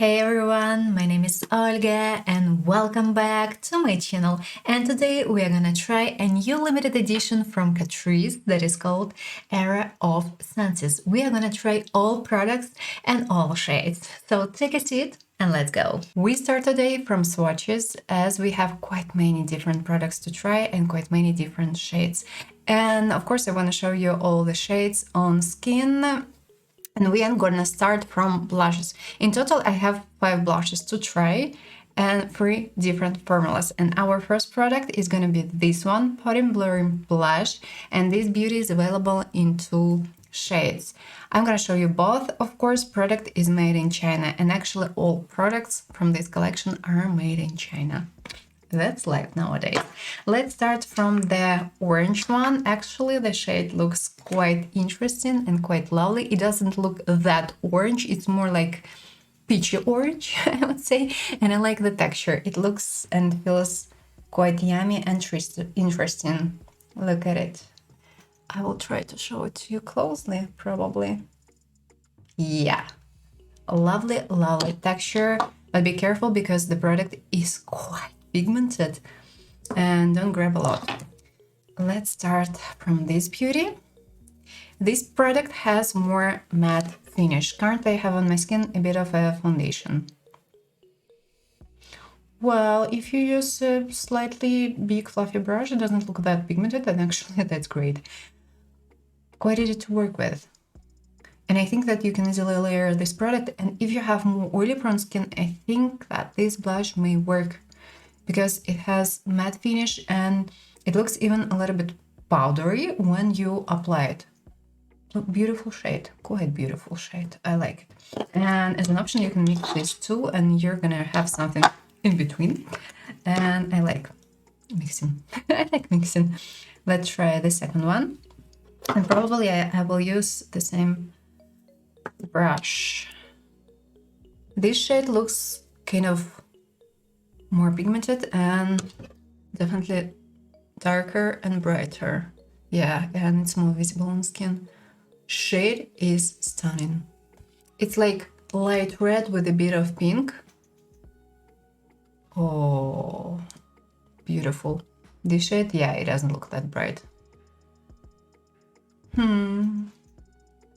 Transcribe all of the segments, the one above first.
Hey everyone, my name is Olga and welcome back to my channel. And today we are gonna try a new limited edition from Catrice that is called Era of Senses. We are gonna try all products and all shades. So take a seat and let's go. We start today from swatches as we have quite many different products to try and quite many different shades. And of course I want to show you all the shades on skin. And we are gonna start from blushes. In total, I have 5 blushes to try and 3 different formulas. And our first product is gonna be this one, Potting Blurring Blush. And this beauty is available in 2 shades. I'm gonna show you both. Of course, product is made in China, and actually all products from this collection are made in China. That's life nowadays. Let's start from the orange one. Actually, the shade looks quite interesting and quite lovely. It doesn't look that orange. It's more like peachy orange, I would say. And I like the texture. It looks and feels quite yummy and interesting. Look at it. I will try to show it to you closely, probably. Yeah. A lovely, lovely texture. But be careful because the product is quite pigmented and don't grab a lot. Let's start from this beauty. This product has more matte finish. Currently I have on my skin a bit of a foundation. Well, if you use a slightly big fluffy brush, it doesn't look that pigmented, and actually that's great. Quite easy to work with. And I think that you can easily layer this product, and if you have more oily prone skin, I think that this blush may work because it has matte finish and it looks even a little bit powdery when you apply it. Look, beautiful shade, quite beautiful shade. I like it. And as an option, you can mix these two and you're gonna have something in between. And I like mixing. I like mixing. Let's try the second one. And probably I will use the same brush. This shade looks kind of more pigmented and definitely darker and brighter. Yeah, and it's more visible on skin. Shade is stunning. It's like light red with a bit of pink. Oh, beautiful. This shade, yeah, it doesn't look that bright.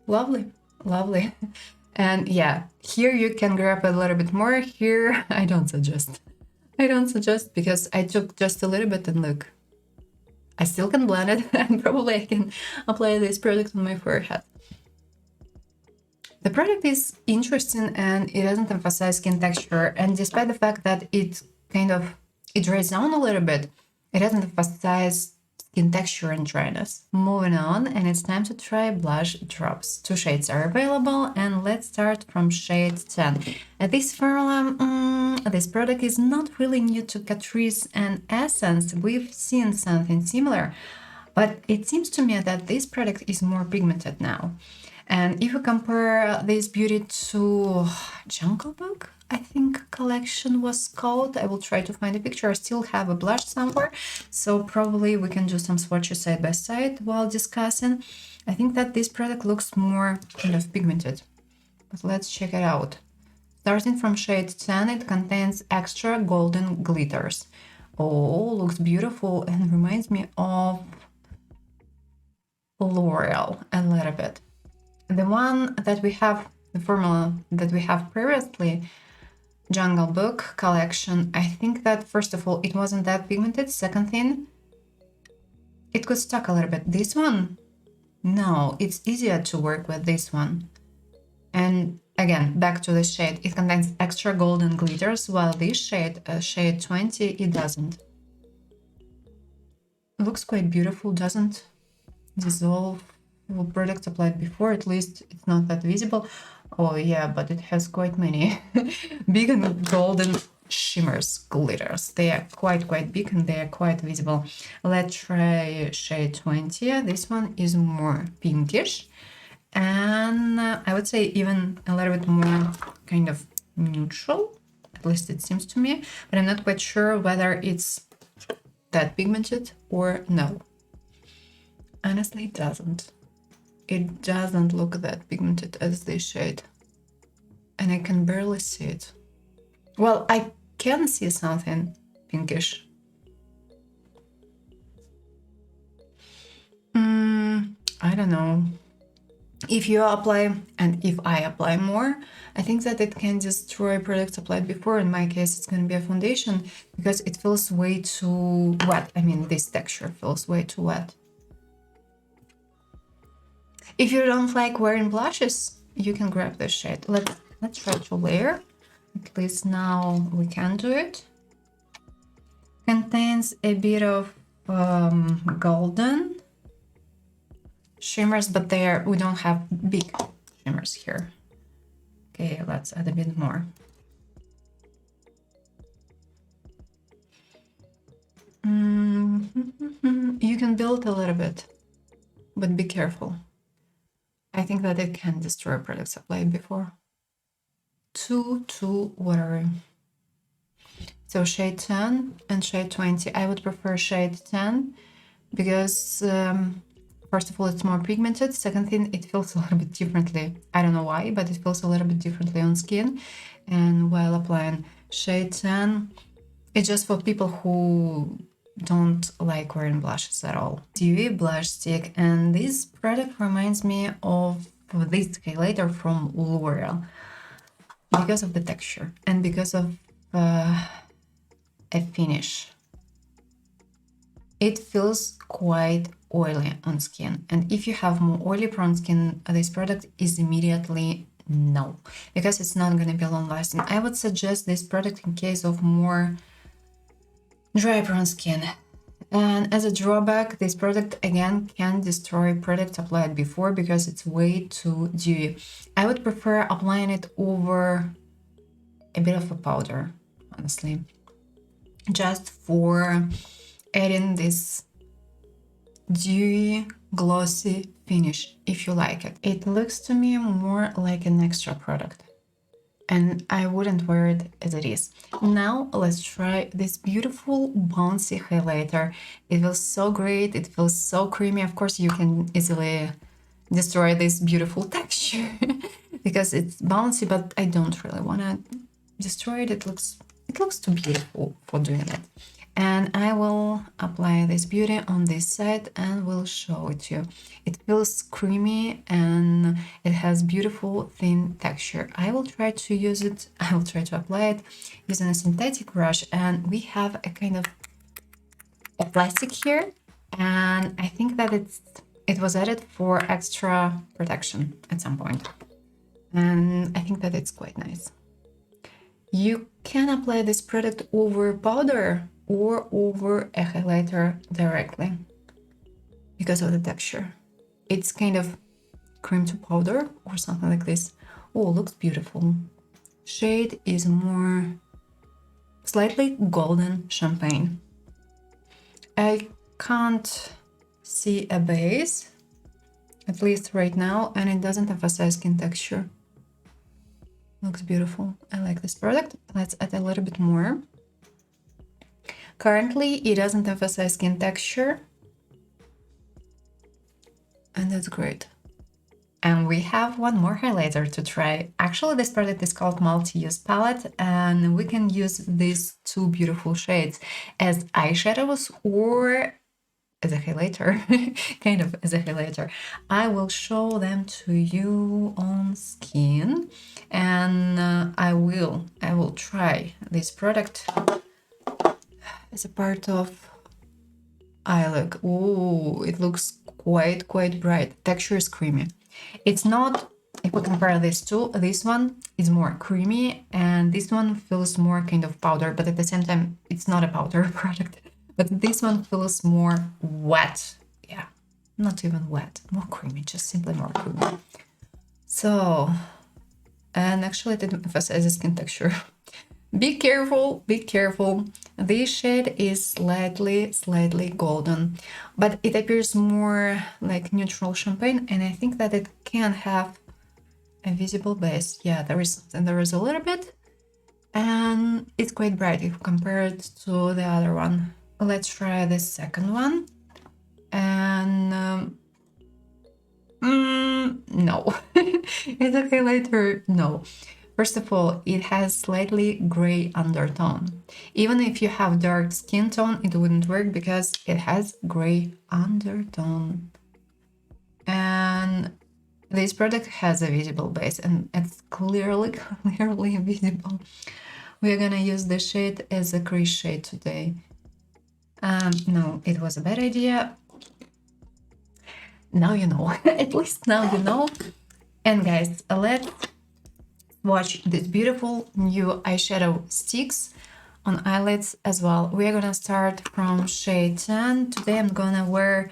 Lovely, lovely. And yeah, here you can grab a little bit more. Here, I don't suggest. I don't suggest because I took just a little bit and look. I still can blend it and probably I can apply this product on my forehead. The product is interesting and it doesn't emphasize skin texture, and despite the fact that it dries down a little bit, it doesn't emphasize skin texture and dryness. Moving on, and it's time to try blush drops. 2 shades are available, and let's start from shade 10. This formula, this product is not really new to Catrice and Essence. We've seen something similar, but it seems to me that this product is more pigmented now. And if you compare this beauty to Jungle Book, I think collection was called. I will try to find a picture. I still have a blush somewhere, so probably we can do some swatches side by side while discussing. I think that this product looks more kind of pigmented, but let's check it out. Starting from shade 10, it contains extra golden glitters. Oh, looks beautiful and reminds me of L'Oreal a little bit. The one that we have, the formula that we have previously, Jungle Book collection, I think that first of all, it wasn't that pigmented. Second thing, it could stuck a little bit. This one, no, it's easier to work with this one. And again, back to the shade, it contains extra golden glitters, while this shade, shade 20, it doesn't. It looks quite beautiful, doesn't dissolve. Product applied before, at least it's not that visible. Oh yeah, but it has quite many big and golden shimmers, glitters. They are quite big and they are quite visible. Let's try shade 20. This one is more pinkish and I would say even a little bit more kind of neutral, at least it seems to me, but I'm not quite sure whether it's that pigmented or no. Honestly, it doesn't. It doesn't look that pigmented as this shade. and I can barely see it. Well, I can see something pinkish. I don't know. If you apply and if I apply more, I think that it can destroy products applied before. In my case, it's going to be a foundation because it feels way too wet. I mean, this texture feels way too wet. If you don't like wearing blushes, you can grab this shade. Let's try to layer. At least now we can do it. Contains a bit of golden shimmers, but we don't have big shimmers here. Okay, let's add a bit more. You can build a little bit, but be careful. I think that it can destroy products applied before. Too watery. So shade 10 and shade 20. I would prefer shade 10 because first of all, it's more pigmented. Second thing, it feels a little bit differently. I don't know why, but it feels a little bit differently on skin. And while applying shade 10, it's just for people who don't like wearing blushes at all. Dewy blush stick, and this product reminds me of this highlighter from L'Oreal because of the texture and because of a finish. It feels quite oily on skin, and if you have more oily prone skin, this product is immediately no, because it's not going to be long lasting. I would suggest this product in case of more dry prone skin. And as a drawback, this product again can destroy products applied before because it's way too dewy. I would prefer applying it over a bit of a powder, honestly, just for adding this dewy, glossy finish, if you like it. It looks to me more like an extra product, and I wouldn't wear it as it is. Now let's try this beautiful bouncy highlighter. It feels so great, it feels so creamy. Of course, you can easily destroy this beautiful texture because it's bouncy, but I don't really want to destroy it. It looks too beautiful for doing it. And I will apply this beauty on this side and will show it to you. It feels creamy and it has beautiful thin texture. I will try to use it, I will try to apply it using a synthetic brush, and we have a kind of a plastic here, and I think that it was added for extra protection at some point. And I think that it's quite nice. You can apply this product over powder or over a highlighter directly because of the texture. It's kind of cream to powder or something like this. Oh, looks beautiful. Shade is more slightly golden champagne. I can't see a base, at least right now, and it doesn't emphasize skin texture. Looks beautiful. I like this product. Let's add a little bit more. Currently, it doesn't emphasize skin texture, and that's great. And we have one more highlighter to try. Actually, this product is called Multi-Use Palette, and we can use these two beautiful shades as eyeshadows or as a highlighter, kind of as a highlighter. I will show them to you on skin, and I will try this product as a part of eye look. Oh, it looks quite bright. Texture is creamy. It's not, if we compare these two, this one is more creamy and this one feels more kind of powder, but at the same time, it's not a powder product. But this one feels more wet. Yeah, not even wet, more creamy, just simply more creamy. So, and actually it didn't emphasize the skin texture. Be careful, be careful. This shade is slightly golden, but it appears more like neutral champagne, and I think that it can have a visible base. Yeah, there is a little bit, and it's quite bright if you compare it to the other one. Let's try the second one, and no. It's a highlighter, no. First of all, it has slightly gray undertone. Even if you have dark skin tone, it wouldn't work because it has gray undertone. And this product has a visible base and it's clearly visible. We're gonna use the shade as a crease shade today. No, it was a bad idea. Now you know. At least now you know. And guys, let's watch this beautiful new eyeshadow sticks on eyelids as well. We are gonna start from shade 10. Today I'm gonna wear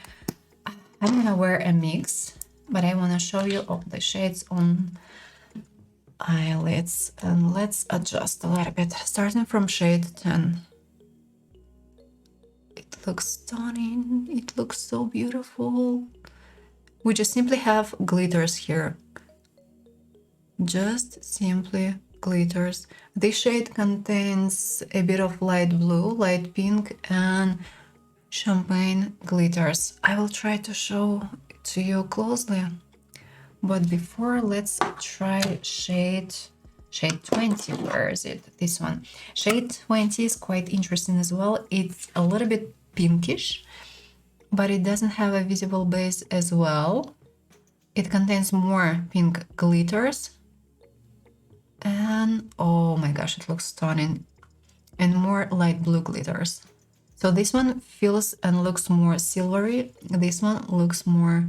a mix, but I wanna show you all the shades on eyelids, and let's adjust a little bit. Starting from shade 10. It looks stunning. It looks so beautiful. We just simply have glitters here. Just simply glitters. This shade contains a bit of light blue, light pink, and champagne glitters. I will try to show it to you closely. But before, let's try shade 20. Where is it? This one. Shade 20 is quite interesting as well. It's a little bit pinkish, but it doesn't have a visible base as well. It contains more pink glitters. And oh my gosh, it looks stunning. And more light blue glitters. So this one feels and looks more silvery. This one looks more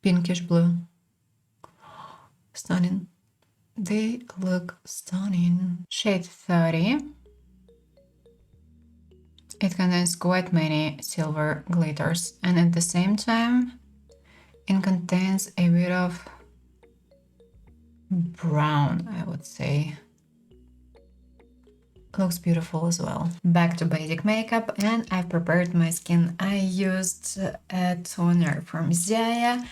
pinkish blue. Stunning. They look stunning. Shade 30. It contains quite many silver glitters, and at the same time it contains a bit of brown, I would say. Looks beautiful as well. Back to basic makeup, and I've prepared my skin. I used a toner from Zaya,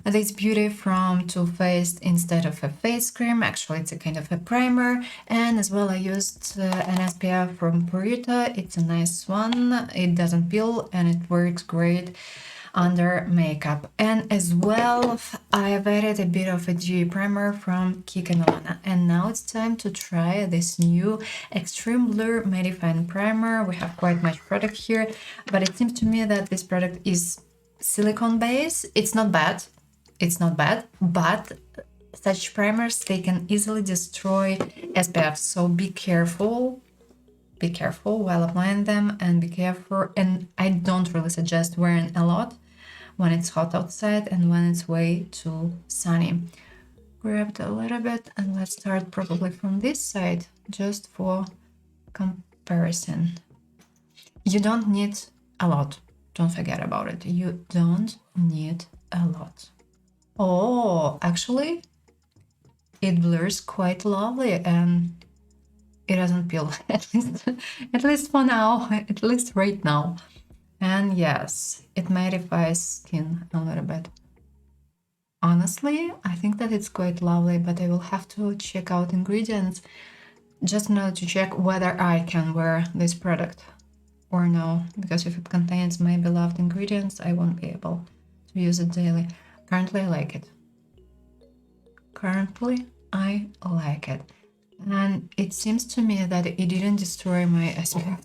this beauty from Too Faced instead of a face cream. Actually, it's a kind of a primer. And as well, I used an SPF from Purita. It's a nice one. It doesn't peel and it works great under makeup. And as well, I've added a bit of a dewy primer from Kika Milana. And now it's time to try this new Extreme Blur Mattifying Primer. We have quite much product here, but it seems to me that this product is silicone base. It's not bad, but such primers, they can easily destroy SPF, so be careful while applying them, and be careful. And I don't really suggest wearing a lot when it's hot outside and when it's way too sunny. Grab a little bit, and let's start probably from this side just for comparison. You don't need a lot. Don't forget about it. You don't need a lot. Oh, actually, it blurs quite lovely and it doesn't peel, at least for now, at least right now. And yes, it mattifies skin a little bit. Honestly, I think that it's quite lovely, but I will have to check out ingredients just in order to check whether I can wear this product or no, because if it contains my beloved ingredients, I won't be able to use it daily. Currently, I like it. And it seems to me that it didn't destroy my SPF.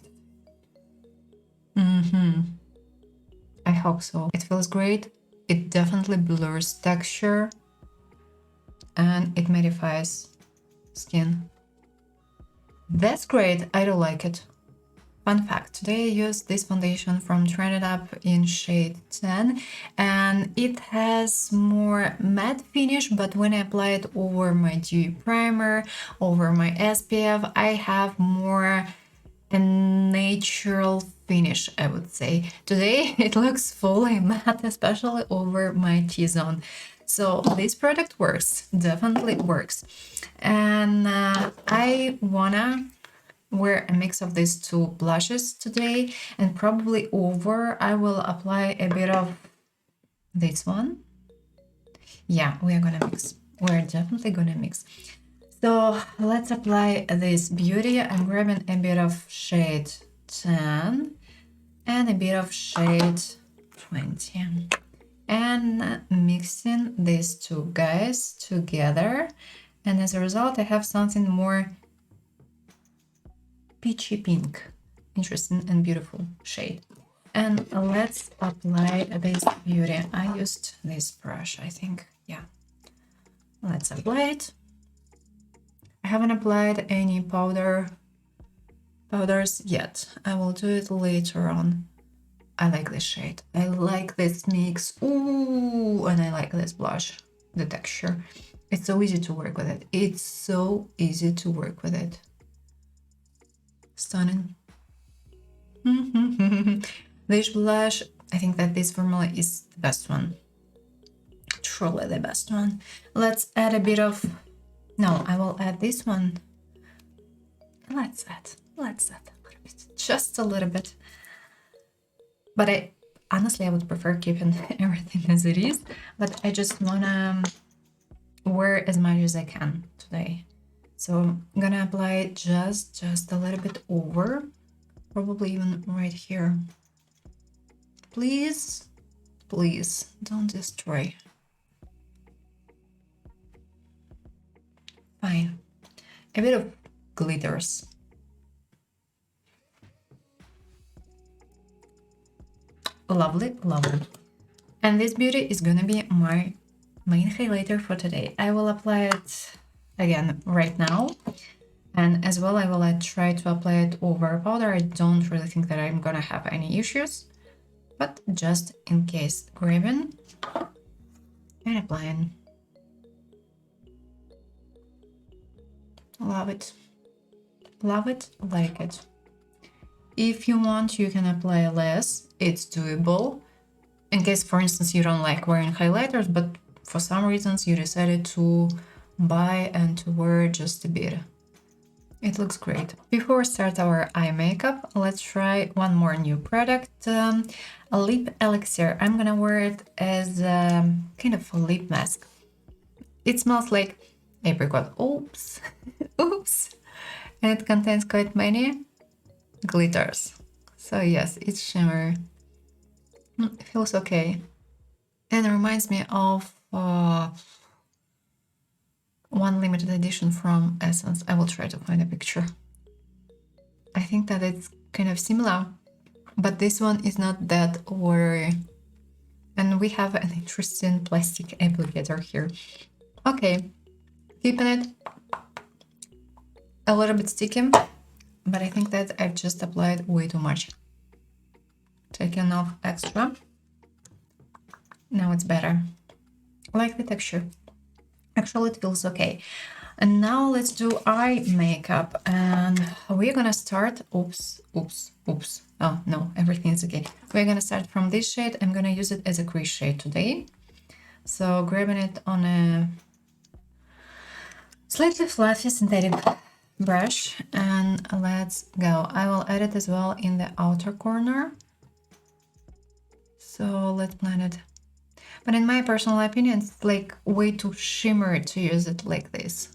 I hope so. It feels great. It definitely blurs texture and it mattifies skin. That's great. I do like it. Fun fact, today I used this foundation from Trend It Up in shade 10, and it has more matte finish, but when I apply it over my dewy primer, over my SPF, I have more a natural finish, I would say. Today it looks fully matte, especially over my T-zone. So this product works, definitely works. And I wanna wear a mix of these two blushes today, and probably over I will apply a bit of this one. Yeah, we are gonna mix. We're definitely gonna mix. So let's apply this beauty. I'm grabbing a bit of shade 10 and a bit of shade 20 and mixing these two guys together And as a result, I have something more peachy pink. Interesting and beautiful shade. And let's apply this beauty. I used this brush, I think. Yeah. Let's apply it. I haven't applied any powders yet. I will do it later on. I like this shade. I like this mix. Ooh, and I like this blush, the texture. It's so easy to work with it. It's so easy to work with it. Stunning. This blush, I think that this formula is the best one. Truly the best one. Let's add a bit of... No, I will add this one. Let's add a little bit. Just a little bit. But honestly, I would prefer keeping everything as it is. But I just wanna wear as much as I can today. So I'm gonna apply it just a little bit over. Probably even right here. Please, please don't destroy. Fine. A bit of glitters. Lovely, lovely. And this beauty is gonna be my main highlighter for today. I will apply it again right now. And as well, I will try to apply it over powder. I don't really think that I'm gonna have any issues, but just in case, grabbing and applying. Love it. Love it, like it. If you want, you can apply less. It's doable. In case, for instance, you don't like wearing highlighters, but for some reasons you decided to buy and to wear just a bit. It looks great. Before we start our eye makeup, let's try one more new product, a lip elixir. I'm gonna wear it as a kind of a lip mask. It smells like apricot. Oops, oops. And it contains quite many glitters. So yes, it's shimmer. It feels okay. And it reminds me of one limited edition from Essence. I will try to find a picture. I think that it's kind of similar, but this one is not that watery. And we have an interesting plastic applicator here. Okay, keeping it a little bit sticky, but I think that I've just applied way too much. Taking off extra. Now it's better. I like the texture. Actually, it feels okay. And now let's do eye makeup. And we're gonna start... Oops. Oh, no, everything's okay. We're gonna start from this shade. I'm gonna use it as a crease shade today. So grabbing it on a slightly fluffy synthetic brush. And let's go. I will add it as well in the outer corner. So let's blend it. But in my personal opinion, it's like way too shimmery to use it like this.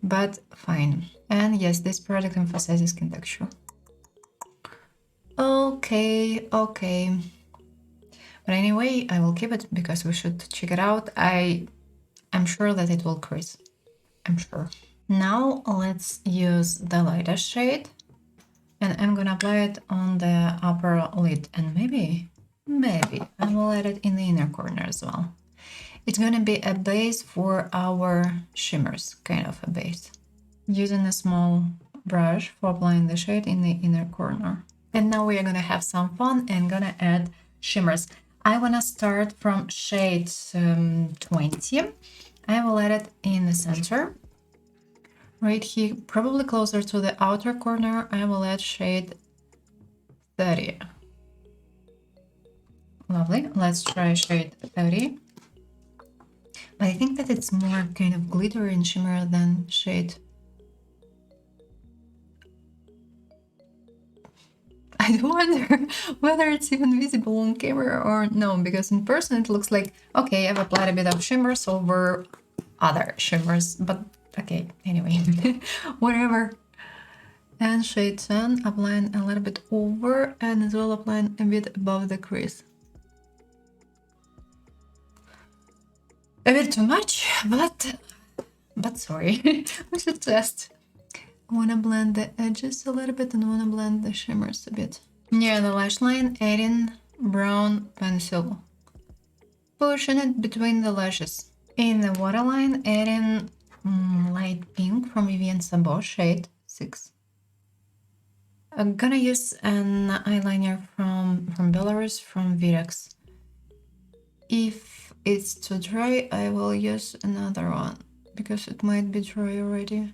But fine. And yes, this product emphasizes skin texture. Okay. But anyway, I will keep it because we should check it out. I'm sure that it will crease. I'm sure. Now let's use the lighter shade. And I'm gonna apply it on the upper lid. And maybe I will add it in the inner corner as well. It's gonna be a base for our shimmers, kind of a base. Using a small brush for applying the shade in the inner corner. And now we are gonna have some fun and gonna add shimmers. I wanna start from shade 20. I will add it in the center. Right here, probably closer to the outer corner, I will add shade 30. Lovely. Let's try shade 30. But I think that it's more kind of glittery and shimmer than shade. I do wonder whether it's even visible on camera or no, because in person it looks like, okay, I've applied a bit of shimmers over other shimmers, but okay, anyway, whatever. And shade 10, applying a little bit over and as well applying a bit above the crease. A bit too much, but but sorry, we should test. I wanna blend the edges a little bit and wanna blend the shimmers a bit. Near the lash line, adding brown pencil. Pushing it between the lashes. In the waterline, adding light pink from Vivienne Sabo, shade 6. I'm gonna use an eyeliner from Belarus, from Virax. If it's too dry, I will use another one, because it might be dry already.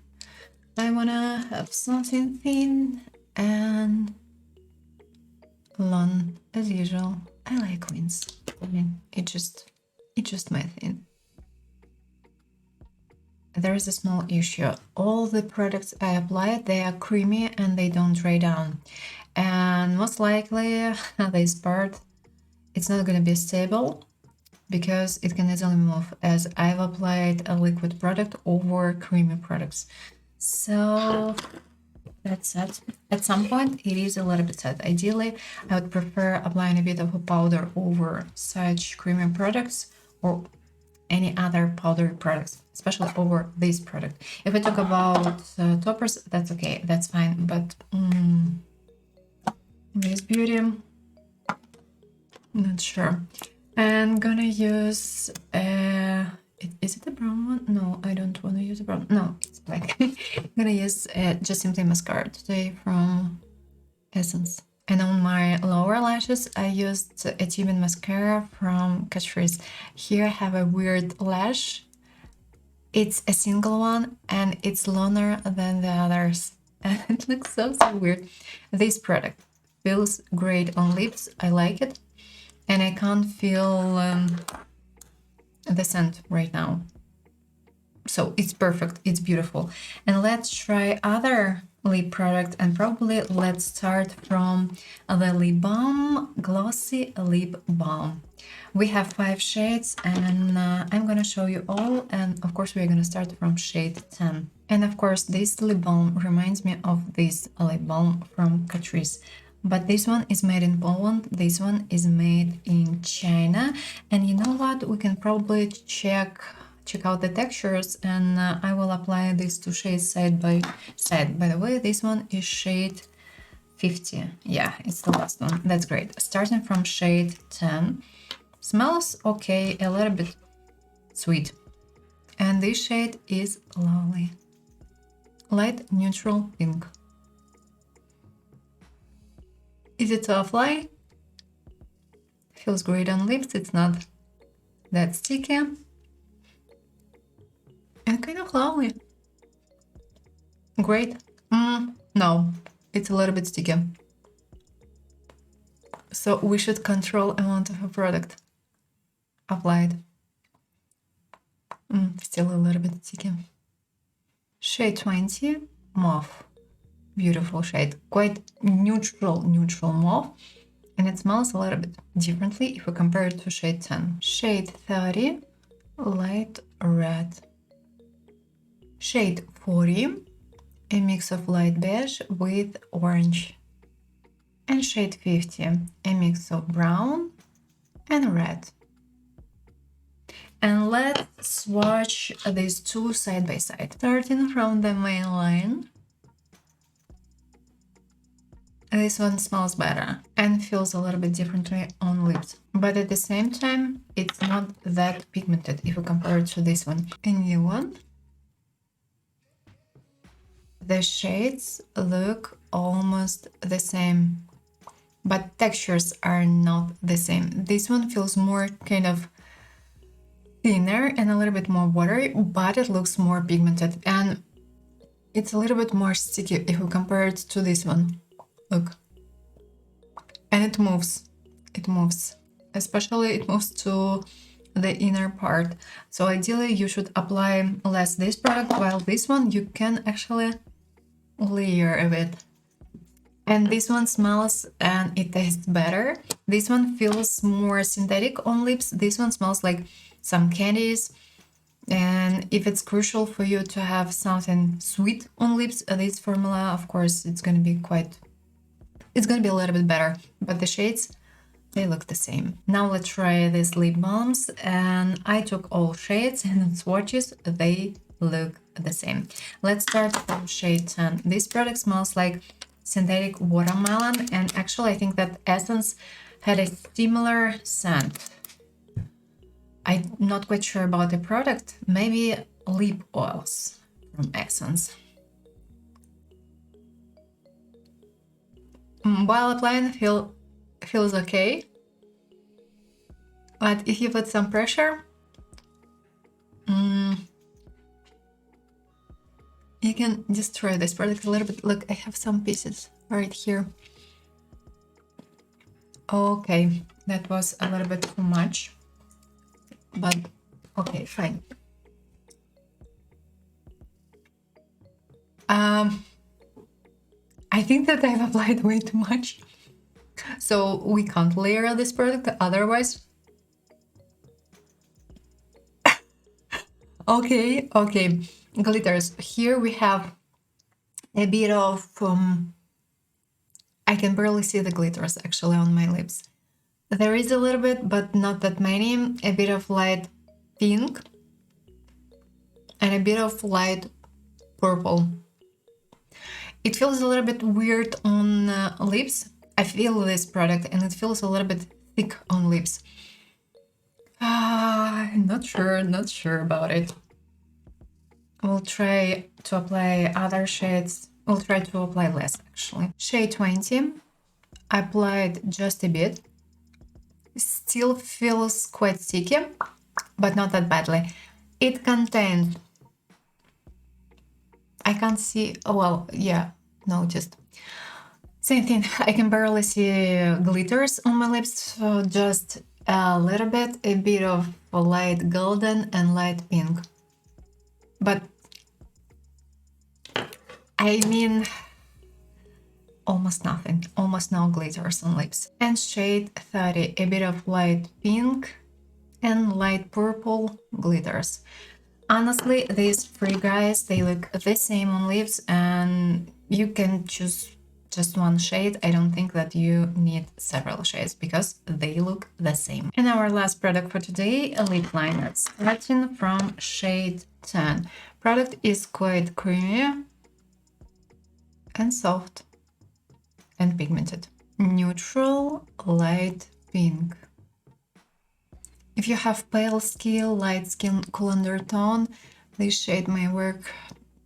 I wanna have something thin and long, as usual. I like wings. I mean, it's just my thing. There is a small issue. All the products I apply, they are creamy and they don't dry down. And most likely, this part, it's not gonna be stable because it can easily move, as I've applied a liquid product over creamy products. So that's sad. At some point, it is a little bit sad. Ideally, I would prefer applying a bit of a powder over such creamy products or any other powdery products, especially over this product. If I talk about toppers, that's okay, that's fine. But this beauty, not sure. I'm gonna use is it a brown one? No, I don't want to use a brown. No, it's black. I'm gonna use just simply mascara today from Essence. And on my lower lashes, I used a tubing mascara from Catrice. Here I have a weird lash. It's a single one and it's longer than the others. And it looks so weird. This product feels great on lips. I like it. And I can't feel the scent right now. So it's perfect, it's beautiful. And let's try other lip product, and probably let's start from the lip balm, Glossy Lip Balm. We have 5 shades and I'm gonna show you all, and of course we're gonna start from shade 10. And of course this lip balm reminds me of this lip balm from Catrice. But this one is made in Poland, this one is made in China. And you know what, we can probably check out the textures, and I will apply these 2 shades side by side. By the way, this one is shade 50. Yeah, it's the last one. That's great. Starting from shade 10. Smells okay, a little bit sweet. And this shade is lovely. Light neutral pink. Easy to apply. Feels great on lips. It's not that sticky. And kind of lovely. Great. No, it's a little bit sticky. So we should control amount of a product applied. Still a little bit sticky. Shade 20, Mauve. Beautiful shade. Quite neutral mauve. And it smells a little bit differently if we compare it to shade 10. Shade 30, light red. Shade 40, a mix of light beige with orange. And shade 50, a mix of brown and red. And let's swatch these 2 side by side. Starting from the main line. This one smells better and feels a little bit differently on lips. But at the same time, it's not that pigmented if we compare it to this one. A new one. The shades look almost the same, but textures are not the same. This one feels more kind of thinner and a little bit more watery, but it looks more pigmented, and it's a little bit more sticky if we compare it to this one. Look. And it moves. It moves. Especially it moves to the inner part. So ideally you should apply less this product, while this one you can actually layer a bit. And this one smells and it tastes better. This one feels more synthetic on lips. This one smells like some candies. And if it's crucial for you to have something sweet on lips, this formula, of course, it's going to be a little bit better. But the shades, they look the same. Now let's try these lip balms. And I took all shades, and in swatches, they look the same. Let's start from shade 10. This product smells like synthetic watermelon, and actually I think that Essence had a similar scent. I'm not quite sure about the product. Maybe lip oils from Essence. While applying, feels okay. But if you put some pressure, you can destroy this product a little bit. Look, I have some pieces right here. Okay, that was a little bit too much. But okay, fine. I think that I've applied way too much. So we can't layer this product otherwise. Okay. Glitters. Here we have a bit of, I can barely see the glitters actually on my lips. There is a little bit, but not that many. A bit of light pink and a bit of light purple. It feels a little bit weird on lips. I feel this product and it feels a little bit thick on lips. Not sure about it. We'll try to apply other shades. We'll try to apply less actually. Shade 20. I applied just a bit. Still feels quite sticky, but not that badly. It contains, I can't see, well, yeah, no, just same thing. I can barely see glitters on my lips, so just a little bit, a bit of light golden and light pink. But I mean, almost nothing, almost no glitters on lips. And shade 30, a bit of light pink and light purple glitters. Honestly, these three guys, they look the same on lips and you can choose just one shade. I don't think that you need several shades because they look the same. And our last product for today, a lip liner, starting from shade 10. Product is quite creamy and soft and pigmented. Neutral light pink. If you have pale skin, light skin, cool undertone, this shade may work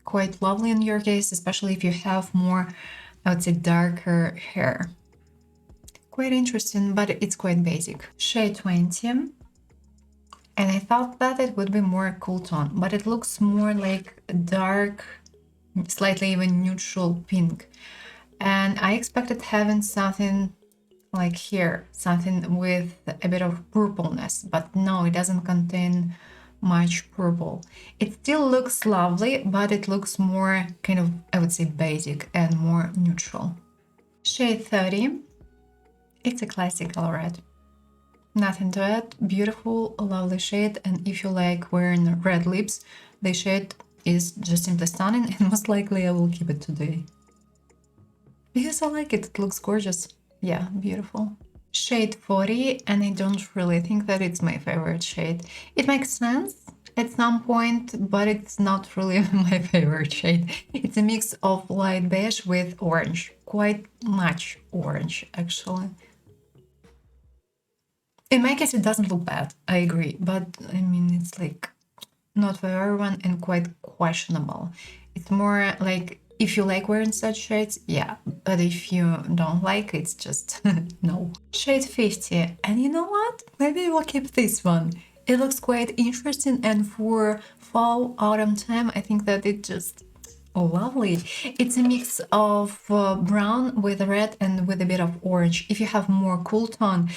quite lovely in your case, especially if you have more, I would say, darker hair. Quite interesting, but it's quite basic. Shade 20. And I thought that it would be more cool tone, but it looks more like dark, slightly even neutral pink. And I expected having something like here, something with a bit of purpleness, but no, it doesn't contain much purple. It still looks lovely, but it looks more kind of, I would say, basic and more neutral. Shade 30. It's a classic color red. Nothing to add. Beautiful, lovely shade, and if you like wearing red lips, the shade is just simply stunning, and most likely I will keep it today. Because I like it, it looks gorgeous. Yeah, beautiful. Shade 40, and I don't really think that it's my favorite shade. It makes sense at some point, but it's not really my favorite shade. It's a mix of light beige with orange. Quite much orange, actually. In my case, it doesn't look bad, I agree, but I mean, it's like not for everyone and quite questionable. It's more like if you like wearing such shades, yeah, but if you don't like, it's just no. Shade 50, and you know what? Maybe we'll keep this one. It looks quite interesting, and for fall, autumn time, I think that it just lovely. It's a mix of brown with red and with a bit of orange. If you have more cool tone,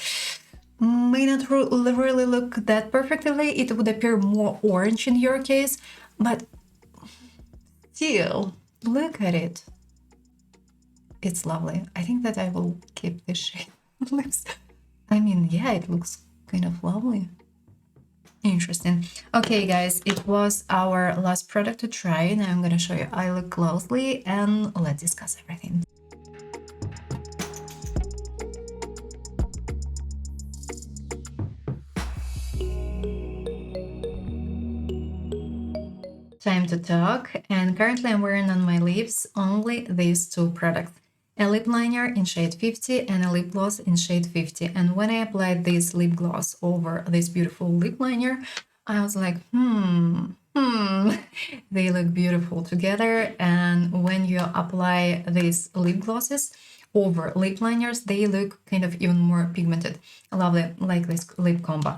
may not really look that perfectly. It would appear more orange in your case, but still, look at it. It's lovely. I think that I will keep this shade on lips. I mean, yeah, it looks kind of lovely. Interesting. Okay, guys, it was our last product to try. Now I'm gonna show you eye look closely and let's discuss everything. time to talk, and currently I'm wearing on my lips only these two products. A lip liner in shade 50 and a lip gloss in shade 50. And when I applied this lip gloss over this beautiful lip liner, I was like, they look beautiful together. And when you apply these lip glosses over lip liners, they look kind of even more pigmented. I love it, like this lip combo.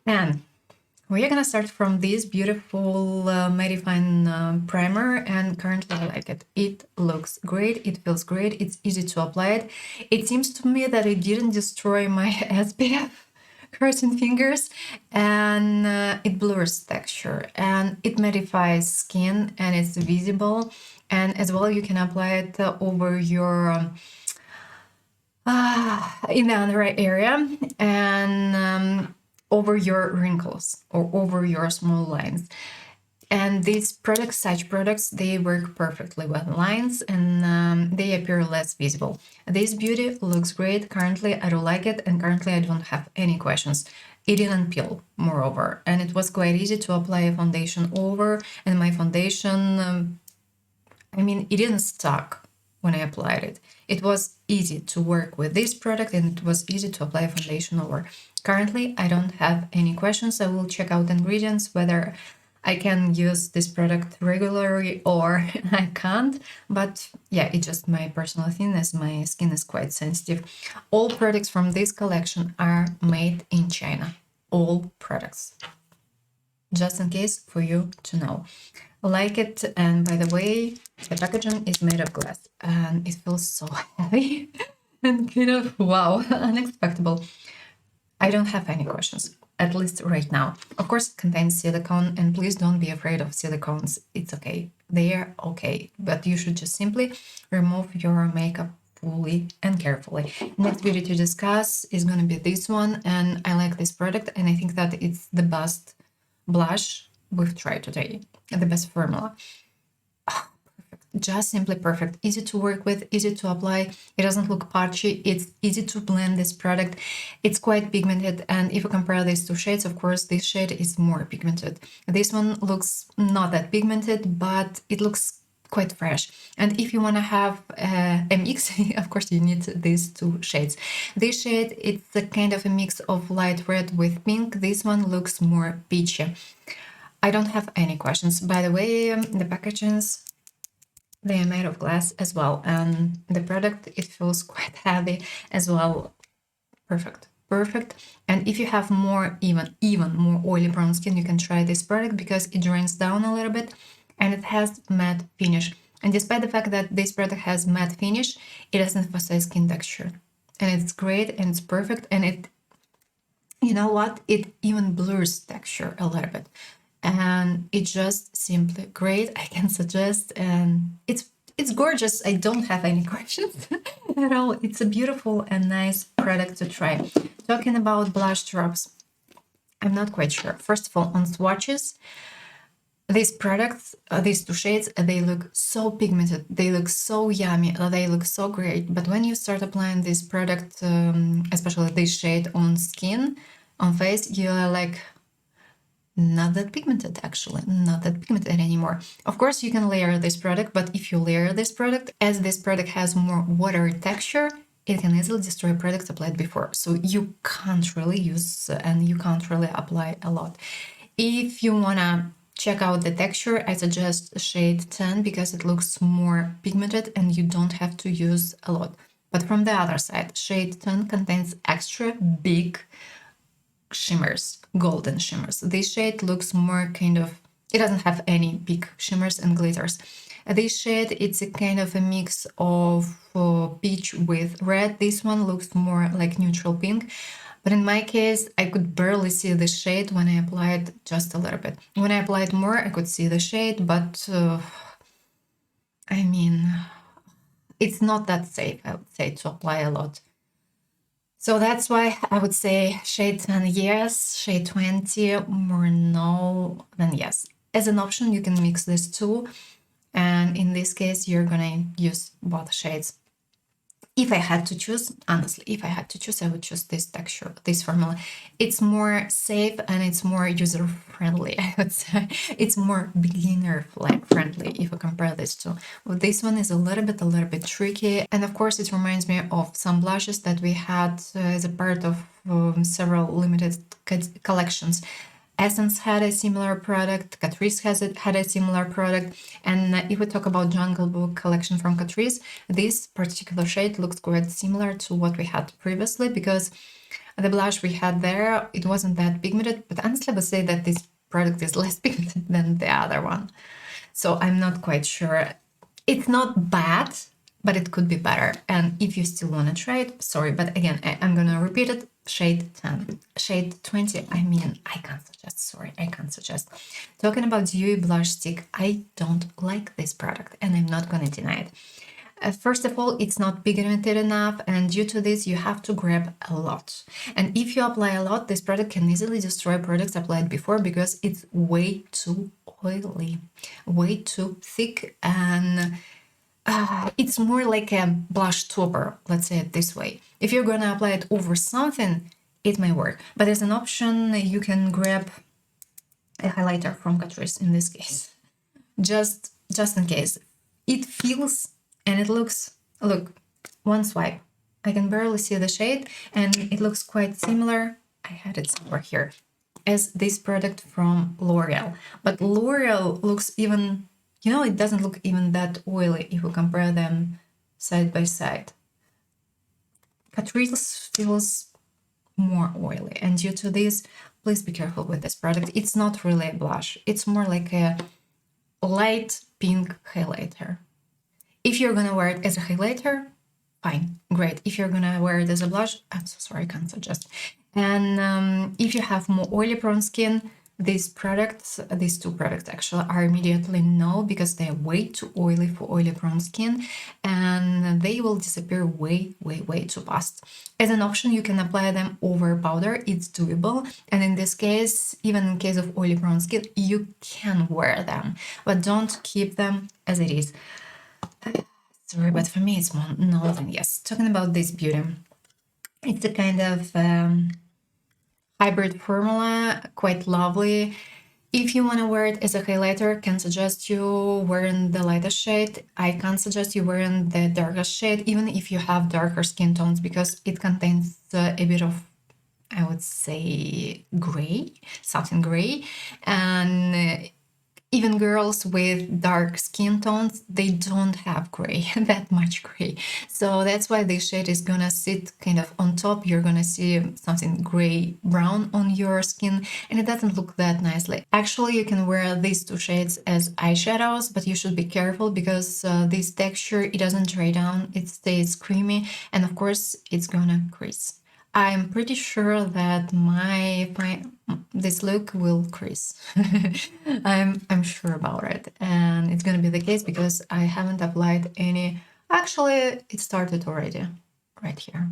And we're gonna start from this beautiful mattifying primer, and currently I like it. It looks great, it feels great, it's easy to apply it. It seems to me that it didn't destroy my SPF curtain fingers, and it blurs texture and it mattifies skin and it's visible. And as well, you can apply it over your in the under eye area and over your wrinkles or over your small lines. And these products, such products, they work perfectly with lines and they appear less visible. This beauty looks great. Currently, I don't like it, and currently I don't have any questions. It didn't peel, moreover, and it was quite easy to apply a foundation over, and my foundation, it didn't stuck when I applied it. It was easy to work with this product and it was easy to apply foundation over. Currently, I don't have any questions. I will check out ingredients, whether I can use this product regularly or I can't. But yeah, it's just my personal thing, as my skin is quite sensitive. All products from this collection are made in China. All products. Just in case for you to know. Like it, and by the way, the packaging is made of glass and it feels so heavy and kind of wow, unexpected. I don't have any questions, at least right now. Of course, it contains silicone, and please don't be afraid of silicones. It's okay. They are okay, but you should just simply remove your makeup fully and carefully. Next beauty to discuss is going to be this one, and I like this product, and I think that it's the best blush we've tried today, the best formula. Just simply perfect, easy to work with, easy to apply. It doesn't look patchy, it's easy to blend this product. It's quite pigmented, and if you compare these two shades, of course this shade is more pigmented. This one looks not that pigmented, but it looks quite fresh. And if you want to have a mix, of course you need these two shades. This shade, it's a kind of a mix of light red with pink. This one looks more peachy. I don't have any questions. By the way, the packagings, they are made of glass as well, and the product, it feels quite heavy as well. Perfect. And if you have more, even more oily brown skin, you can try this product because it drains down a little bit and it has matte finish. And despite the fact that this product has matte finish, it doesn't emphasize skin texture, and it's great and it's perfect. And it, you know what, it even blurs texture a little bit. And it's just simply great. I can suggest, and it's gorgeous. I don't have any questions at all. It's a beautiful and nice product to try. Talking about blush drops, I'm not quite sure. First of all, on swatches, these products, these two shades, they look so pigmented, they look so yummy, they look so great. But when you start applying this product, especially this shade on skin, on face, you're like, not that pigmented, actually, not that pigmented anymore. Of course, you can layer this product, but if you layer this product, as this product has more watery texture, it can easily destroy products applied before. So you can't really use and you can't really apply a lot. If you wanna check out the texture, I suggest shade 10 because it looks more pigmented and you don't have to use a lot. But from the other side, shade 10 contains extra big shimmers, golden shimmers. This shade looks more kind of, it doesn't have any big shimmers and glitters. This shade, it's a kind of a mix of peach with red. This one looks more like neutral pink. But in my case, I could barely see the shade when I applied just a little bit. When I applied more, I could see the shade, but it's not that safe, I would say, to apply a lot. So that's why I would say shade 10 yes, shade 20 more no than yes. As an option, you can mix these two, and in this case, you're gonna use both shades. if I had to choose, honestly, if I had to choose, I would choose this texture, this formula. It's more safe and it's more user-friendly, I would say. It's more beginner-friendly if I compare this to. Well, this one is a little bit tricky. And of course, it reminds me of some blushes that we had as a part of several limited collections. Essence had a similar product, Catrice had a similar product, and if we talk about Jungle Book collection from Catrice, this particular shade looks quite similar to what we had previously, because the blush we had there, it wasn't that pigmented, but honestly I would say that this product is less pigmented than the other one. So I'm not quite sure. It's not bad, but it could be better. And if you still want to try it, sorry, but again, I'm going to repeat it. Shade 10, shade 20, I mean, I can't suggest, sorry, I can't suggest. Talking about Dewy blush stick, I don't like this product and I'm not going to deny it. First of all, it's not pigmented enough, and due to this, you have to grab a lot. And if you apply a lot, this product can easily destroy products applied before because it's way too oily, way too thick, and it's more like a blush topper, let's say it this way. If you're going to apply it over something, it may work. But as an option, you can grab a highlighter from Catrice in this case. Just in case. It feels and it looks, look, one swipe. I can barely see the shade and it looks quite similar. I had it somewhere here. As this product from L'Oreal. But L'Oreal looks even, you know, it doesn't look even that oily if we compare them side by side. Catrice feels more oily, and due to this, please be careful with this product. It's not really a blush. It's more like a light pink highlighter. If you're gonna wear it as a highlighter, fine, great. If you're gonna wear it as a blush, I'm so sorry, I can't suggest. And if you have more oily prone skin, these two products actually are immediately no, because they're way too oily for oily prone skin and they will disappear way too fast. As an option, you can apply them over powder. It's doable, and in this case, even in case of oily prone skin, you can wear them, but don't keep them as it is. Sorry, but for me it's more no than yes. Talking about this beauty, it's a kind of hybrid formula, quite lovely. If you want to wear it as a highlighter, can suggest you wearing the lightest shade. I can't suggest you wearing the darkest shade, even if you have darker skin tones, because it contains a bit of, I would say, gray, something gray. And even girls with dark skin tones, they don't have gray, that much gray. So that's why this shade is gonna sit kind of on top. You're gonna see something gray brown on your skin, and it doesn't look that nicely. Actually, you can wear these two shades as eyeshadows, but you should be careful because this texture, it doesn't dry down, it stays creamy, and of course it's gonna crease. I'm pretty sure that this look will crease. I'm sure about it, and it's gonna be the case because I haven't applied any. Actually, it started already, right here.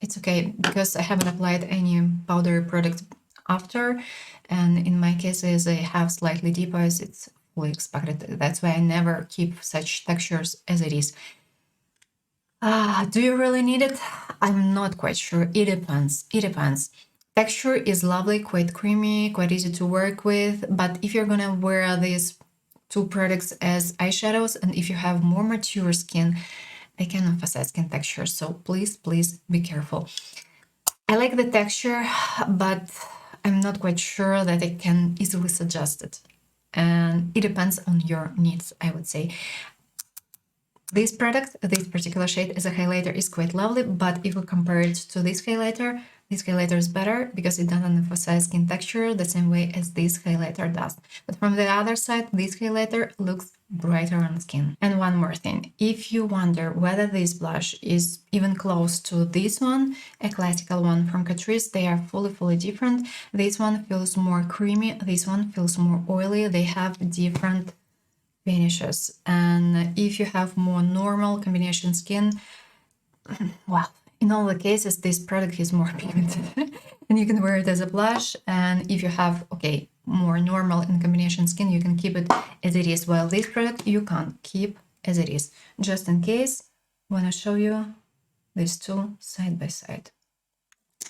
It's okay because I haven't applied any powder product after, and in my cases I have slightly deeper as it's fully expected. That's why I never keep such textures as it is. Do you really need it? I'm not quite sure. It depends. It depends. Texture is lovely, quite creamy, quite easy to work with. But if you're gonna wear these two products as eyeshadows, and if you have more mature skin, they can emphasize skin texture. So please be careful. I like the texture, but I'm not quite sure that I can easily suggest it. And it depends on your needs, I would say. This product, this particular shade as a highlighter is quite lovely, but if we compare it to this highlighter is better because it doesn't emphasize skin texture the same way as this highlighter does. But from the other side, this highlighter looks brighter on skin. And one more thing, if you wonder whether this blush is even close to this one, a classical one from Catrice, they are fully different. This one feels more creamy, this one feels more oily. They have different finishes, and if you have more normal combination skin, well, in all the cases this product is more pigmented and you can wear it as a blush. And if you have more normal in combination skin, you can keep it as it is, while this product you can't keep as it is. Just in case, I want to show you these two side by side.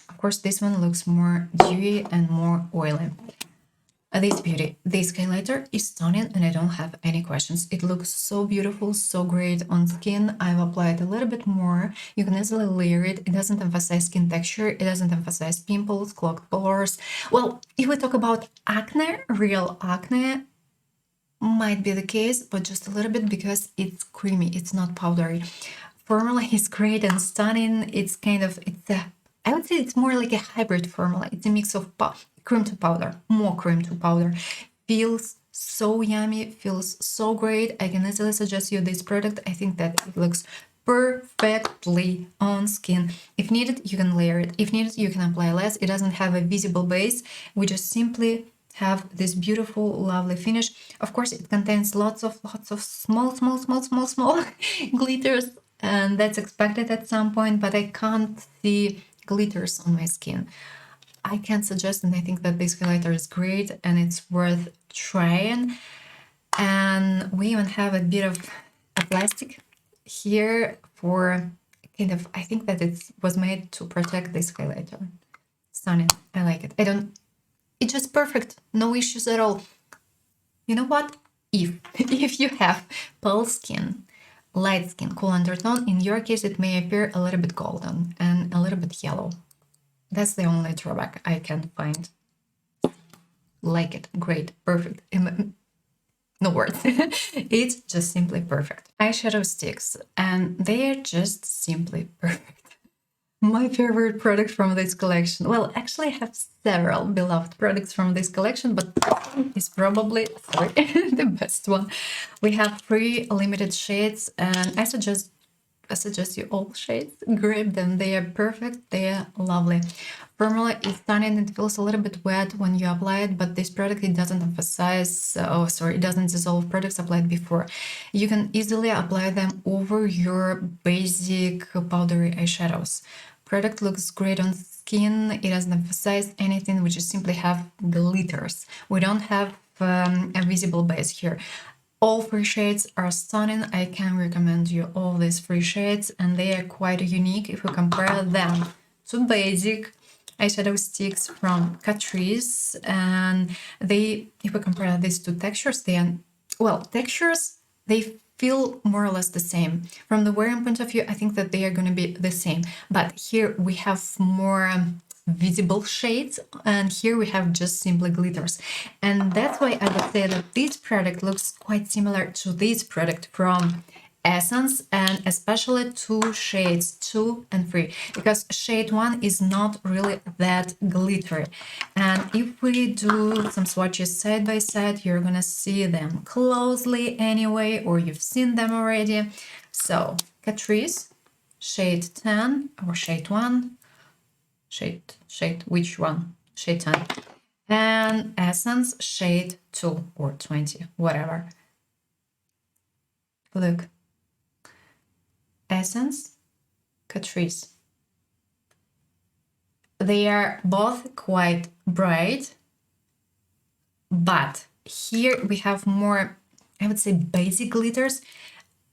Of course, this one looks more dewy and more oily. This beauty, this highlighter is stunning and I don't have any questions. It looks so beautiful, so great on skin. I've applied a little bit more. You can easily layer it. It doesn't emphasize skin texture. It doesn't emphasize pimples, clogged pores. Well, if we talk about acne, real acne, might be the case, but just a little bit because it's creamy. It's not powdery. Formula is great and stunning. It's kind of, I would say it's more like a hybrid formula. It's a mix of cream to powder, more cream to powder. Feels so yummy, feels so great. I can easily suggest you this product. I think that it looks perfectly on skin. If needed, you can layer it. If needed, you can apply less. It doesn't have a visible base. We just simply have this beautiful, lovely finish. Of course, it contains lots of small glitters, and that's expected at some point, but I can't see glitters on my skin. I can suggest, and I think that this highlighter is great and it's worth trying. And we even have a bit of a plastic here for kind of, I think that it was made to protect this highlighter. Stunning. I like it. It's just perfect. No issues at all. You know what? If you have pale skin, light skin, cool undertone, in your case it may appear a little bit golden and a little bit yellow. That's the only drawback I can find. Like it. Great. Perfect. No words. It's just simply perfect. Eyeshadow sticks, and they are just simply perfect. My favorite product from this collection. Well, actually, I have several beloved products from this collection, but is probably, sorry, the best one. We have 3 limited shades, and I suggest you all shades. Grab them. They are perfect. They are lovely. Formula is stunning. It feels a little bit wet when you apply it, but this product, it doesn't emphasize, it doesn't dissolve products applied before. You can easily apply them over your basic powdery eyeshadows. Product looks great on skin. It doesn't emphasize anything. We just simply have glitters. We don't have a visible base here. All 3 shades are stunning. I can recommend you all these 3 shades, and they are quite unique if you compare them to basic eyeshadow sticks from Catrice. And if we compare these 2 textures, textures, they feel more or less the same. From the wearing point of view, I think that they are going to be the same. But here we have more visible shades, and here we have just simply glitters. And that's why I would say that this product looks quite similar to this product from Essence, and especially 2 shades 2 and 3, because shade 1 is not really that glittery. And if we do some swatches side by side, you're gonna see them closely anyway, or you've seen them already. So Catrice shade 10 or shade 1, shade which one? Shade 10. And Essence shade 2 or 20, whatever. Look. Essence, Catrice. They are both quite bright, but here we have more, I would say, basic glitters,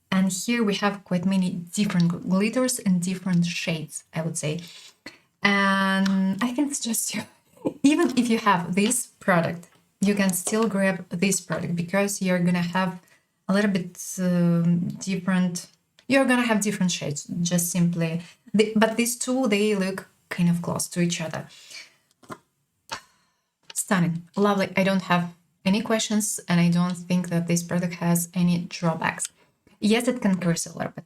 and here we have quite many different glitters in different shades, I would say. And I can suggest you, even if you have this product, you can still grab this product, because you're gonna have a little bit different. You're gonna have different shades, just simply. But these 2, they look kind of close to each other. Stunning, lovely. I don't have any questions, and I don't think that this product has any drawbacks. Yes, it can crease a little bit.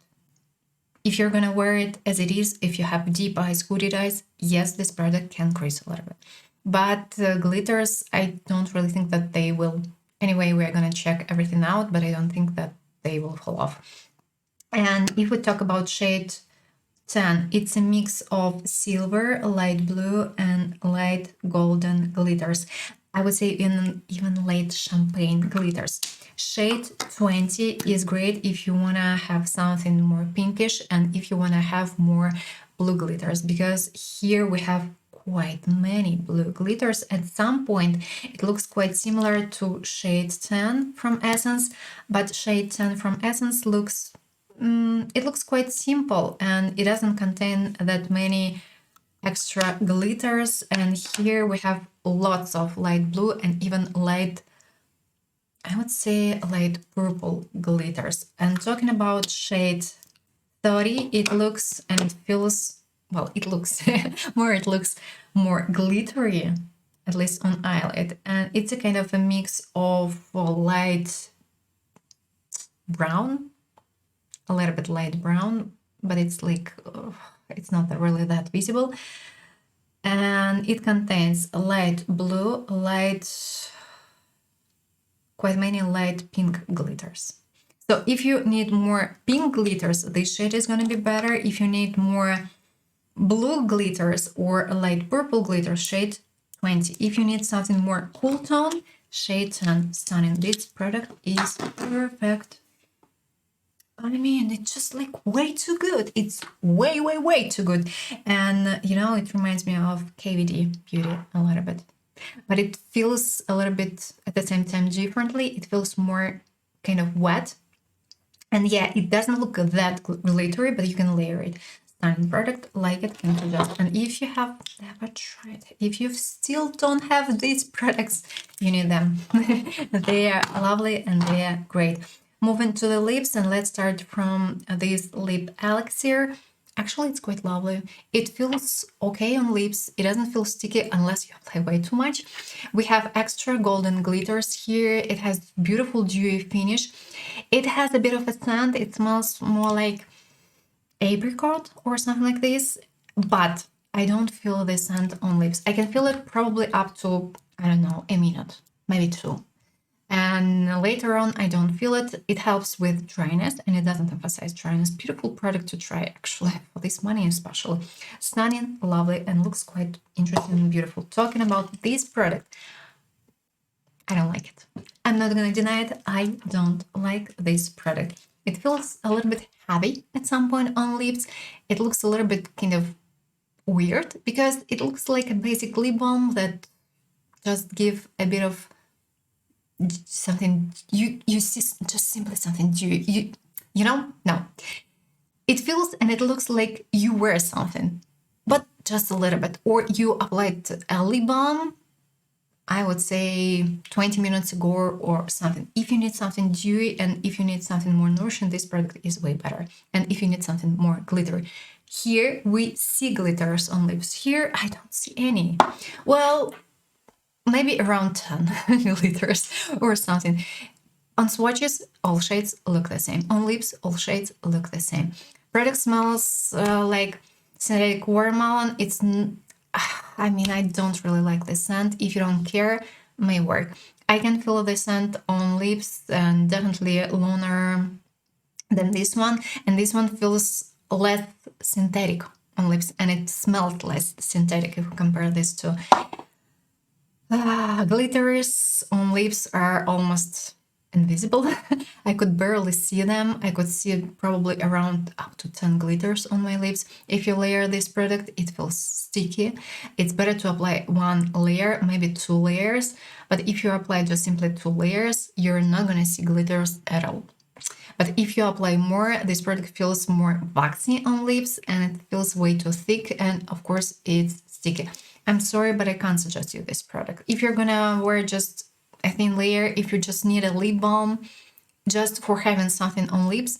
If you're gonna wear it as it is, if you have deep eyes, hooded eyes, yes, this product can crease a little bit. But glitters, I don't really think that they will. Anyway, we're gonna check everything out, but I don't think that they will fall off. And if we talk about shade 10, it's a mix of silver, light blue, and light golden glitters. I would say even light champagne glitters. Shade 20 is great if you want to have something more pinkish and if you want to have more blue glitters, because here we have quite many blue glitters. At some point, it looks quite similar to shade 10 from Essence, but shade 10 from Essence looks it looks quite simple, and it doesn't contain that many extra glitters. And here we have lots of light blue and even light, I would say light purple glitters. And talking about shade 30, it looks and it feels, well, it looks it looks more glittery, at least on eyelid. And it's a kind of a mix of light brown, a little bit light brown, but it's like, it's not really that visible. And it contains light blue, quite many light pink glitters. So if you need more pink glitters, this shade is going to be better. If you need more blue glitters or light purple glitter, shade 20. If you need something more cool tone, shade 10. Stunning. This product is perfect. I mean, it's just like way too good. It's way, way, way too good. And, you know, it reminds me of KVD Beauty a little bit. But it feels a little bit, at the same time, differently. It feels more kind of wet. And yeah, it doesn't look that glittery, but you can layer it. Stunning product, like it, can suggest. And if you have never tried, if you still don't have these products, you need them. They are lovely and they are great. Moving to the lips, and let's start from this lip elixir. Actually, it's quite lovely. It feels okay on lips. It doesn't feel sticky unless you apply way too much. We have extra golden glitters here. It has beautiful dewy finish. It has a bit of a scent. It smells more like apricot or something like this, but I don't feel the scent on lips. I can feel it probably up to, I don't know, a minute, maybe 2. And later on, I don't feel it. It helps with dryness, and it doesn't emphasize dryness. Beautiful product to try, actually, for this money especially. Stunning, lovely, and looks quite interesting and beautiful. Talking about this product, I don't like it. I'm not gonna deny it. I don't like this product. It feels a little bit heavy at some point on lips. It looks a little bit kind of weird because it looks like a basic lip balm that just give a bit of something, you see, just simply something you know. No, it feels and it looks like you wear something, but just a little bit. Or you applied a lip balm, I would say 20 minutes ago or something. If you need something dewy and if you need something more nourishing, this product is way better. And if you need something more glittery, here we see glitters on lips. Here I don't see any. Well, maybe around 10 glitters or something. On swatches, all shades look the same. On lips, all shades look the same. Product smells like synthetic watermelon. I mean, I don't really like the scent. If you don't care, may work. I can feel the scent on lips and definitely longer than this one. And this one feels less synthetic on lips, and it smelled less synthetic if we compare this to glitters on lips are almost invisible. I could barely see them. I could see probably around up to 10 glitters on my lips. If you layer this product, it feels sticky. It's better to apply 1 layer, maybe 2 layers. But if you apply just simply 2 layers, you're not gonna see glitters at all. But if you apply more, this product feels more waxy on lips and it feels way too thick, and of course it's sticky. I'm sorry, but I can't suggest you this product. If you're gonna wear just a thin layer, if you just need a lip balm just for having something on lips,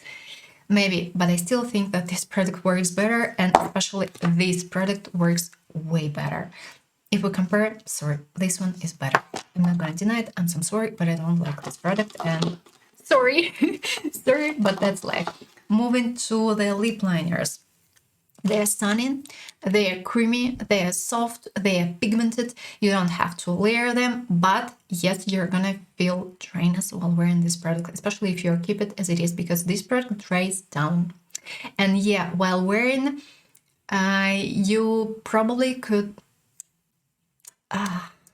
maybe, but I still think that this product works better, and especially this product works way better. If we compare, sorry, this one is better. I'm not gonna deny it, I'm so sorry, but I don't like this product, and sorry, sorry, but that's life. Moving to the lip liners. They're stunning, they're creamy, they're soft, they're pigmented. You don't have to layer them, but yes, you're gonna feel dryness while wearing this product, especially if you keep it as it is, because this product dries down. And yeah, while wearing, you probably could,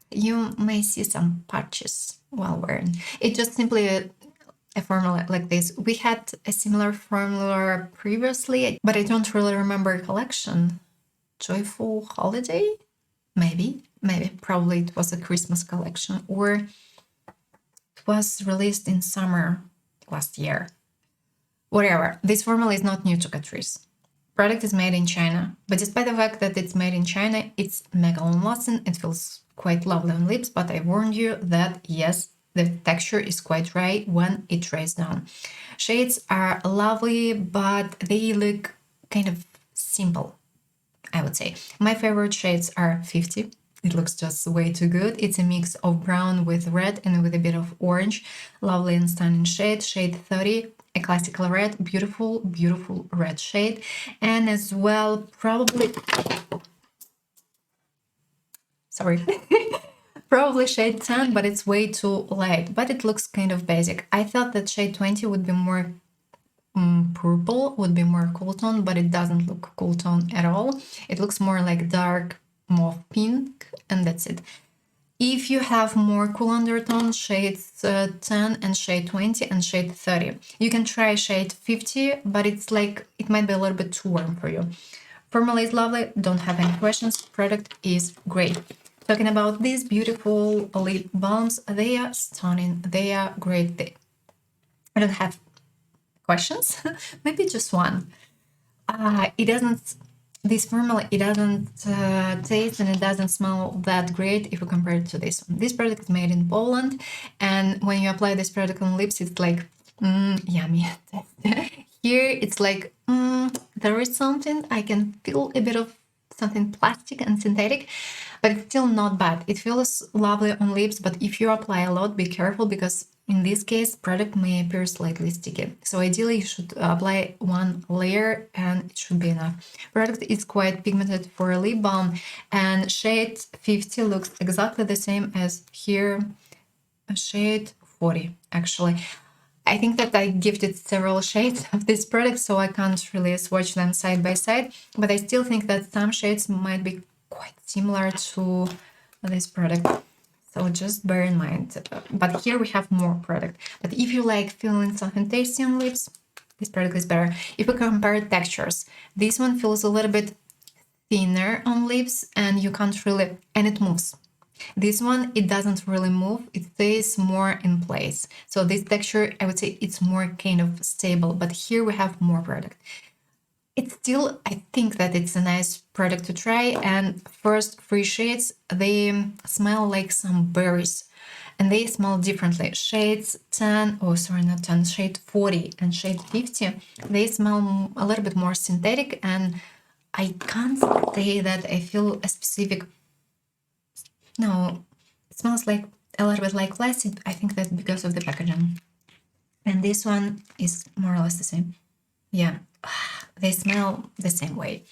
you may see some patches while wearing. It's just simply a formula like this. We had a similar formula previously, but I don't really remember a collection. Joyful Holiday? Maybe, probably it was a Christmas collection, or it was released in summer last year. Whatever, this formula is not new to Catrice. Product is made in China, but despite the fact that it's made in China, it's mega long lasting. It feels quite lovely on lips, but I warned you that yes, the texture is quite dry when it dries down. Shades are lovely, but they look kind of simple, I would say. My favorite shades are 50. It looks just way too good. It's a mix of brown with red and with a bit of orange. Lovely and stunning shade. Shade 30, a classical red, beautiful, beautiful red shade. And as well, probably, sorry, probably shade 10, but it's way too light. But it looks kind of basic. I thought that shade 20 would be more purple, would be more cool tone, but it doesn't look cool tone at all. It looks more like dark mauve pink, and that's it. If you have more cool undertones, shades 10 and shade 20 and shade 30. You can try shade 50, but it's like, it might be a little bit too warm for you. Formula is lovely, don't have any questions, product is great. Talking about these beautiful lip balms, they are stunning, they are great. I don't have questions, maybe just one. It doesn't, this formula, it doesn't taste and it doesn't smell that great if you compare it to this one. This product is made in Poland, and when you apply this product on lips, it's like, yummy. Here, it's like, there is something, I can feel a bit of something plastic and synthetic, but it's still not bad. It feels lovely on lips, but if you apply a lot, be careful, because in this case, product may appear slightly sticky. So ideally, you should apply one layer and it should be enough. Product is quite pigmented for a lip balm, and shade 50 looks exactly the same as here, shade 40, actually. I think that I gifted several shades of this product, so I can't really swatch them side by side, but I still think that some shades might be quite similar to this product. So just bear in mind. But here we have more product. But if you like feeling something tasty on lips, this product is better. If we compare textures, this one feels a little bit thinner on lips, and you can't really, and it moves. This one, it doesn't really move, it stays more in place. So this texture, I would say it's more kind of stable, but here we have more product. It's still, I think that it's a nice product to try. And first 3 shades, they smell like some berries, and they smell differently. Shades 10, oh sorry, not 10, shade 40 and shade 50, they smell a little bit more synthetic, and I can't say that I feel a specific, no, it smells like a little bit like glassy. I think that's because of the packaging. And this one is more or less the same. Yeah, they smell the same way.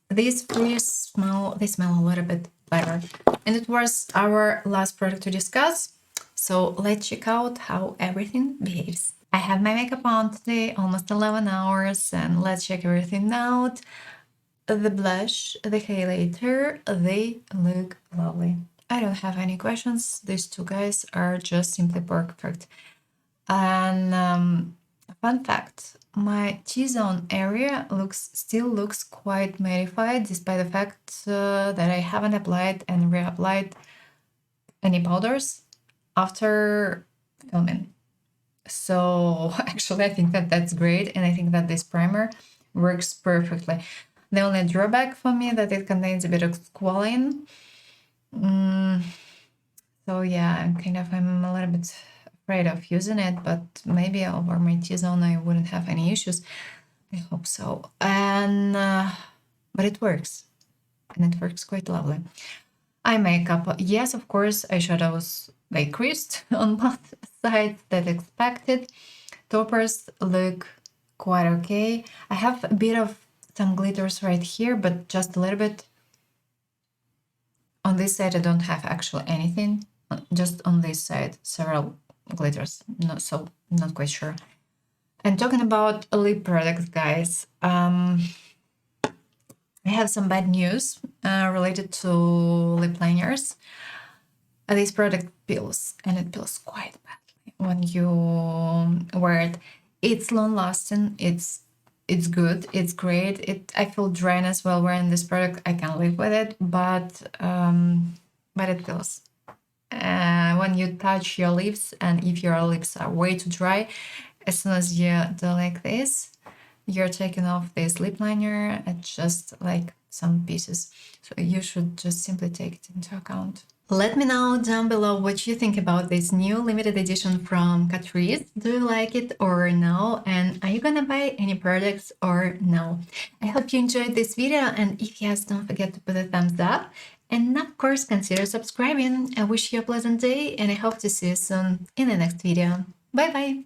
These 3 smell, they smell a little bit better. And it was our last product to discuss. So let's check out how everything behaves. I have my makeup on today, almost 11 hours, and let's check everything out. The blush, the highlighter, they look lovely. I don't have any questions. These 2 guys are just simply perfect. And fun fact, my T-zone area still looks quite mattified, despite the fact that I haven't applied and reapplied any powders after filming. So actually, I think that that's great, and I think that this primer works perfectly. The only drawback for me that it contains a bit of squalene. So yeah, I'm a little bit afraid of using it, but maybe over my T-zone I wouldn't have any issues. I hope so. And but it works, and it works quite lovely. Eye makeup, yes, of course, eyeshadows, they creased on both sides, that's expected. Toppers look quite okay. I have a bit of some glitters right here, but just a little bit. On this side I don't have actually anything, just on this side several glitters, not quite sure. And talking about lip products, guys, I have some bad news related to lip liners. This product peels, and it peels quite badly when you wear it. It's long lasting, it's good, it's great. I feel dryness while wearing this product. I can live with it, but it peels. When you touch your lips, and if your lips are way too dry, as soon as you do like this, you're taking off this lip liner and just like some pieces. So you should just simply take it into account. Let me know down below what you think about this new limited edition from Catrice. Do you like it or no? And are you gonna buy any products or no? I hope you enjoyed this video, and if yes, don't forget to put a thumbs up. And of course, consider subscribing. I wish you a pleasant day, and I hope to see you soon in the next video. Bye bye!